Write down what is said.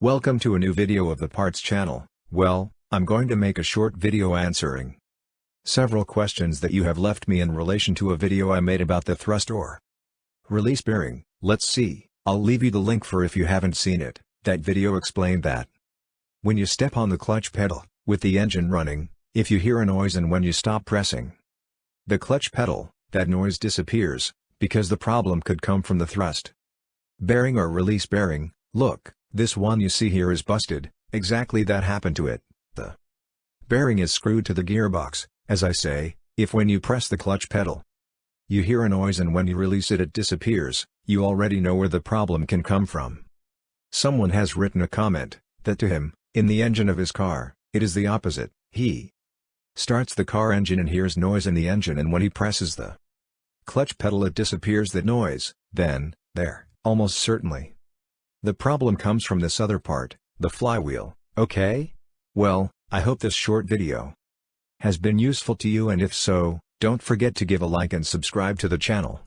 Welcome to a new video of the Parts channel. Well, I'm going to make a short video answering several questions that you have left me in relation to a video I made about the thrust or release bearing. Let's see, I'll leave you the link for if you haven't seen it. That video explained that when you step on the clutch pedal, with the engine running, if you hear a noise and when you stop pressing the clutch pedal, that noise disappears, because the problem could come from the thrust bearing or release bearing. Look, this one you see here is busted. Exactly that happened to it. The bearing is screwed to the gearbox. As I say, if when you press the clutch pedal you hear a noise and when you release it disappears, you already know where the problem can come from. Someone has written a comment, that to him, in the engine of his car, it is the opposite. He starts the car engine and hears noise in the engine, and when he presses the clutch pedal it disappears that noise. Then, almost certainly, the problem comes from this other part, the flywheel. Okay? Well, I hope this short video has been useful to you, and if so, don't forget to give a like and subscribe to the channel.